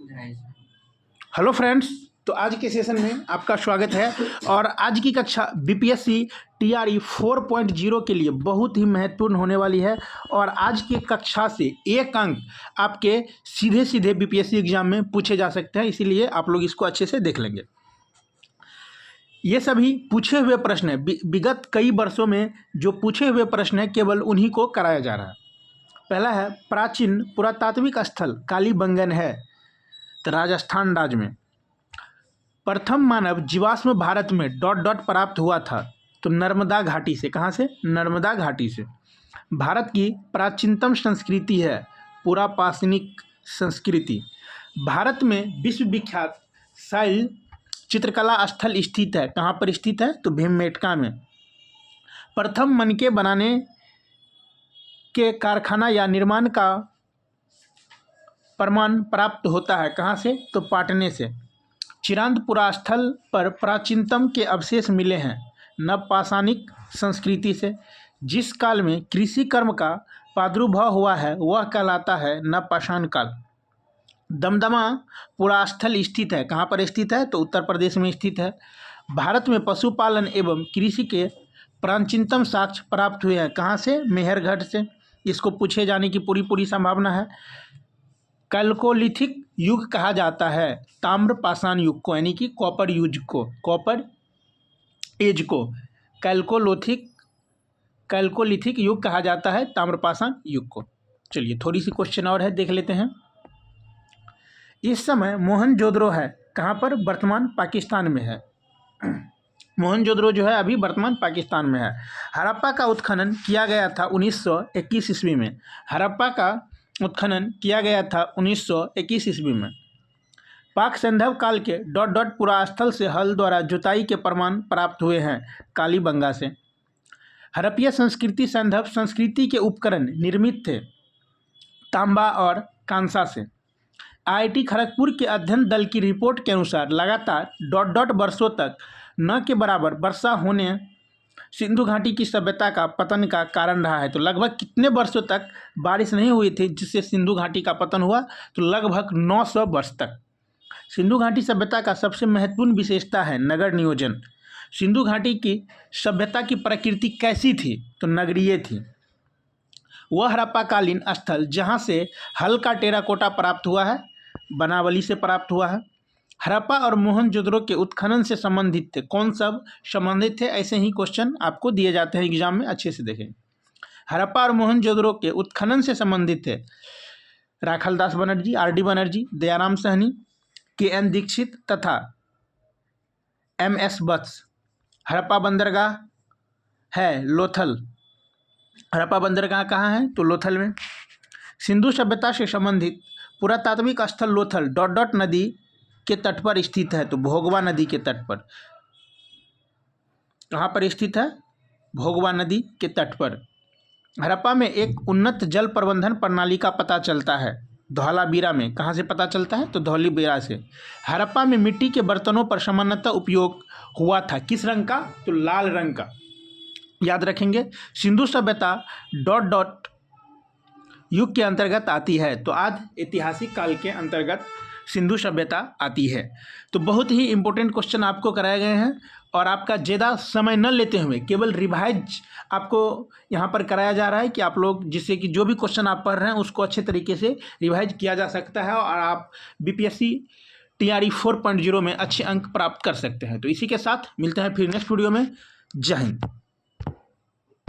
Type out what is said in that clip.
Hello friends, तो आज के सेशन में आपका स्वागत है। और आज की कक्षा बीपीएससी टीआरई 4.0 के लिए बहुत ही महत्वपूर्ण होने वाली है। और आज की कक्षा से एक अंक आपके सीधे सीधे बीपीएससी एग्जाम में पूछे जा सकते हैं, इसीलिए आप लोग इसको अच्छे से देख लेंगे। ये सभी पूछे हुए प्रश्न हैं, विगत कई वर्षों में जो पूछे हुए प्रश्न हैं केवल उन्हीं को कराया जा रहा है। पहला है, प्राचीन पुरातात्विक स्थल कालीबंगन है तो राजस्थान राज्य में। प्रथम मानव जीवाश्म भारत में प्राप्त हुआ था तो नर्मदा घाटी से। कहाँ से? नर्मदा घाटी से। भारत की प्राचीनतम संस्कृति है पुरापाषाणिक संस्कृति। भारत में विश्व विख्यात शैल चित्रकला स्थल स्थित है। कहाँ पर स्थित है? तो भीमबेटका में। प्रथम मनके बनाने के कारखाना या निर्माण का प्रमाण प्राप्त होता है। कहाँ से? तो पाटने से। चिरांदपुरा स्थल पर प्राचीनतम के अवशेष मिले हैं नवपाषाणिक संस्कृति से। जिस काल में कृषि कर्म का प्रादुर्भाव हुआ है वह कहलाता है नवपाषाण काल। दमदमा पुरास्थल स्थित है। कहाँ पर स्थित है? तो उत्तर प्रदेश में स्थित है। भारत में पशुपालन एवं कृषि के प्राचीनतम साक्ष्य प्राप्त हुए हैं। कहाँ से? मेहरगढ़ से। इसको पूछे जाने की पूरी संभावना है। कैल्कोलिथिक युग कहा जाता है ताम्रपाषाण युग को, यानी कि कॉपर एज को कैल्कोलिथिक युग कहा जाता है ताम्रपाषाण युग को। चलिए थोड़ी सी क्वेश्चन और है, देख लेते हैं। इस समय मोहनजोदड़ो है कहाँ पर? वर्तमान पाकिस्तान में है। मोहनजोदड़ो जो है अभी वर्तमान पाकिस्तान में है। हड़प्पा का उत्खनन किया गया था 1921 ईस्वी में। हड़प्पा का उत्खनन किया गया था 1921 ईस्वी में। पाक सैंधव काल के पुरास्थल से हल द्वारा जुताई के प्रमाण प्राप्त हुए हैं कालीबंगा से। हड़प्पीय संस्कृति सैंधव संस्कृति के उपकरण निर्मित थे तांबा और कांसा से। आईआईटी खड़गपुर के अध्ययन दल की रिपोर्ट के अनुसार लगातार वर्षों तक न के बराबर वर्षा होने सिंधु घाटी की सभ्यता का पतन का कारण रहा है। तो लगभग कितने वर्षों तक बारिश नहीं हुई थी जिससे सिंधु घाटी का पतन हुआ? तो लगभग 900 वर्ष तक। सिंधु घाटी सभ्यता का सबसे महत्वपूर्ण विशेषता है नगर नियोजन। सिंधु घाटी की सभ्यता की प्रकृति कैसी थी? तो नगरीय थी। वह हड़प्पाकालीन स्थल जहाँ से हल्का टेराकोटा प्राप्त हुआ है, बनावली से प्राप्त हुआ है। हड़प्पा और मोहनजोदड़ो के उत्खनन से संबंधित थे। कौन सब संबंधित थे? ऐसे ही क्वेश्चन आपको दिए जाते हैं एग्जाम में, अच्छे से देखें। हड़प्पा और मोहनजोदड़ो के उत्खनन से संबंधित थे राखालदास बनर्जी, आर.डी. बनर्जी, दयाराम सहनी, के.एन. दीक्षित तथा M.S. वत्स। हड़प्पा बंदरगाह है लोथल। हड़प्पा बंदरगाह कहाँ है? तो लोथल में। सिंधु सभ्यता से संबंधित पुरातात्विक स्थल लोथल नदी के तट पर स्थित है। तो भोगवा नदी के तट पर। कहाँ पर स्थित है? भोगवा नदी के तट पर। हड़प्पा में एक उन्नत जल प्रबंधन प्रणाली का पता चलता है धौलावीरा में। कहाँ से पता चलता है? तो धौलावीरा से। हड़प्पा में मिट्टी के बर्तनों पर सामान्यतः उपयोग हुआ था किस रंग का? तो लाल रंग का। याद रखेंगे। सिंधु सभ्यता युग के अंतर्गत आती है। तो आज ऐतिहासिक काल के अंतर्गत सिंधु सभ्यता आती है। तो बहुत ही इंपॉर्टेंट क्वेश्चन आपको कराए गए हैं और आपका ज़्यादा समय न लेते हुए केवल रिवाइज आपको यहाँ पर कराया जा रहा है कि आप लोग, जिससे कि जो भी क्वेश्चन आप पढ़ रहे हैं उसको अच्छे तरीके से रिवाइज किया जा सकता है और आप बीपीएससी टीआरई 4.0 में अच्छे अंक प्राप्त कर सकते हैं। तो इसी के साथ मिलते हैं फिर नेक्स्ट वीडियो में। जय हिंद।